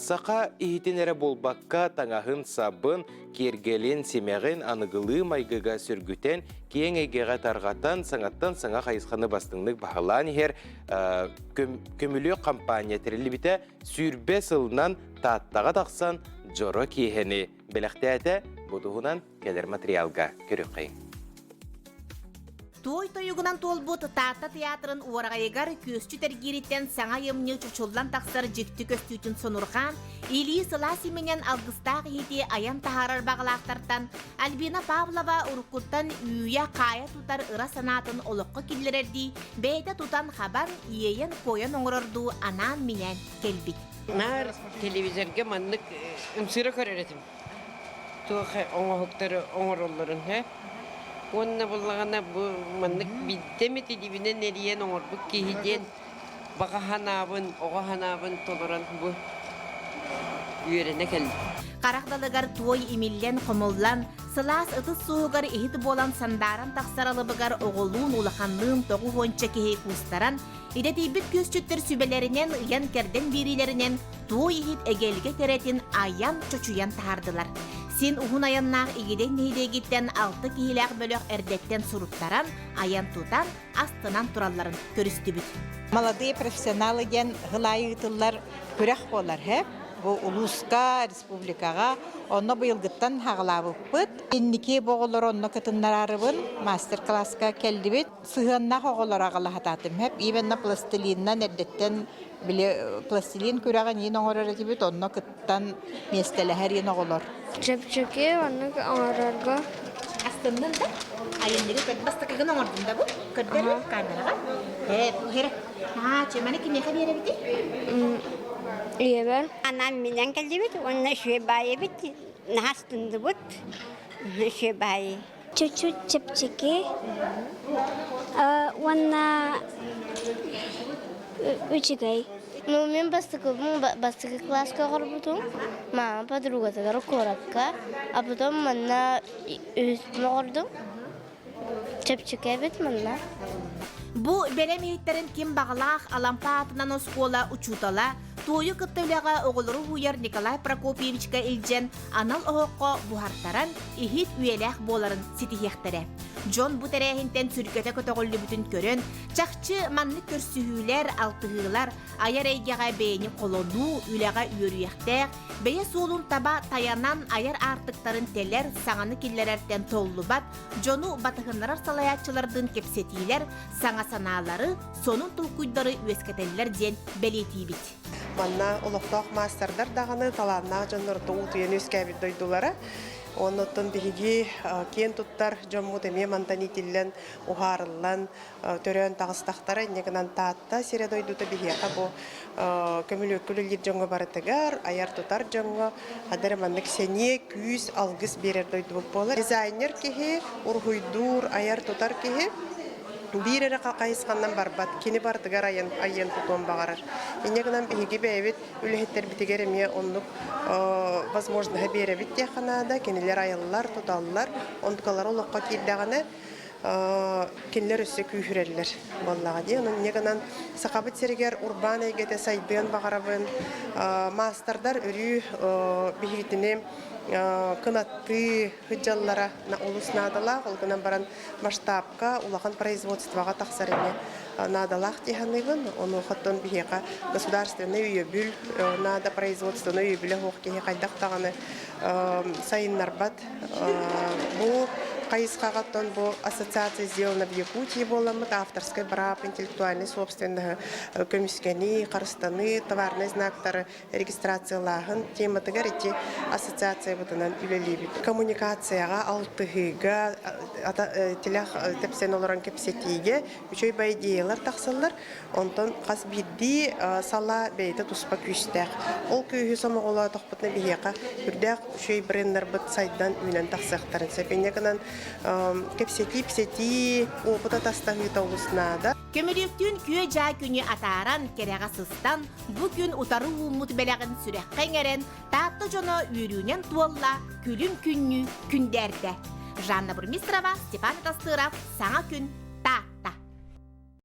Сақа ихитенере болбаққа таңағын сабын, кергелен семеғін анығылы майгыға сүргүтен, кейін егеға тарғатан, саңаттан саңа қайысқаны бастыңдық бағалан егер көмілі компания тірілі біте сүрбе сылынан таттаға тақсан жоро кейхені. Беліқті әті бұдығынан келер материалға көрі қайын. Той тойугунан толбут Тата театрын уаргайгар көстү тергириттен саңа емне чучулдан тақсар жекті көстүтін сонурған, Или Сыласи менен алгыстақ хети аян тахарар бағалақтартан, Альбина Павлова урукуттан үйя қая тутар ыра санатын олыққы келдерерді, бейді тутан хабар иейен коян оңырырду анан менен келбит. Нар телевизорге маннык үмсірі көреретім. Туғы оңғықтары оңырылырын, Онна болғана бұл маннык биддеметі дебінен әріен оңырбық кейден бағаханабын, оғаханабын толыран бұл үйеріне келді. Қарақдалыгар той имиллен қомыллан, сылас ытыс суығар ehit болан сандаран тақсаралыбыгар оғылуын улаханлığın тоғы хонча кехей кустаран, идетейбіт көстүттер сүбелерінен ұян керден берилерінен той ehit эгелге теретін аян чочуян тахардылар. Сен уғын аяннақ игеден нейдегеттен 6 кейләқ бөліқ әрдеттен сұруттаран, аян тутан, астынан туралларын көрісті бүт. Молодые профессионалы ден ғылайытылар көрек болар, Бұл улуска, республикаға, онны бұйылғыттан хағылабып бұд. Еннеке боғылар онны кытыннарарыбын мастер-класска келді бет. Сығанна хоғылар ағылағататым. Ивенна пластилиннан әрдеттен пластилин көреген ең оңырар әтебет, онны кыттан местелі әр ең оғылар. Чепчеке, онны оңырарға. Астындың да? Айындығы көтбасты кігін оңырдың да бұл? Көтбері қайнараға? Бұл хері. Чемені кімеға бере біті? Ебер. Anam minen geldi bit, onunla şebaye bit, nastındı bit, şebaye. Чуть-чуть чепчеке. Онна үчігай. Мен бастығы класска қарбытым. Мама подругата ғара коракка. А потом манна үстіме құрдым. Чепчеке бит манна. Бу белемейттерин ким бағалақ алампа атынан оскола учутала, тойы кыттылыға оғылыру хуяр Николай Прокопьевичка илжен анал оғыққа бұхартаран ихит үйеләқ боларын сетихектері. Джон бу тәрәхінтен сүркеті көтіғылы бүтін көрін, чақчы манны көрсүхілер, алтығылар, аяр әйгеға бейні қолону, үләға үйеріяқтәқ, бейе солун таба таянан аяр артықтарын телер саңаны келлерерден толлы бат, Джону батығынларар салаятчылардың кепсетилер, саңа саналары, сонун тұлкүйдары өскетелілер ден бәлеті бит. Манна олықтақ мастердар дағаны таланна жанырды ұтыен өскәбет дойдулары. Оннотон биһиги кен туттар жоммут эме мантанитиллен ухарыллан төрөн тагыстактары негенан таатта сире дойдута биһиэка бу көмүлөккүлүлир жоңго барытыгар аяр тутар жоңго адер маннык сене күз алгыс берер дойду болар. Дизайнер кихи урхуйдур аяр тутар кихи бирере кайыскандан барбат кини бартыгар айын тутон багарар. Инегенан биһиги бэбит үлехеттер битигереме оннук возможно хаберебит теханада кинилер айыллар туталлар онткалар олокка кирдаганы кинилер өссө күйүрерлер боллага ди анын негенан сакабыт сергер урбан эйгете сайдын багарабын мастердар өрү бихитине кынатты хыджаллара на улус надала олгынан баран масштабка улахан производствога таксарыне надалах тиханыбын ону хоттон бихека государственный үйөбүл нада производственный үйөбүле хокке кайдактаганы сайыннарбат бу кайыскагаттон бу ассоциация сделана в Якутии боламыт авторской прав интеллектуальной собственности көмүскени карыстаны товарный знактары регистрациялахын тематыгар ити ассоциация бутынан үлелибит коммуникацияга алтыгыга телах тепсен олоран кепсетиге үчөй байдиялар таксаллар онтон кас бидди сала бейте туспа күстәк ол күйү самогола тохпутна бияка үрдәк үчөй брендер бут сайдан үнен таксактарын сепенеканан кепсети опыта тастамы таулуснада Көмөлөктүн күйө жа күнү атаран керега сыстан бу күн утары умут белегин сүрек кеңерен татты жоно үйрүнен туолла күлүм күннү күндерде. Жанна Бурмистрова, Степан Тастыров, Саңа күн.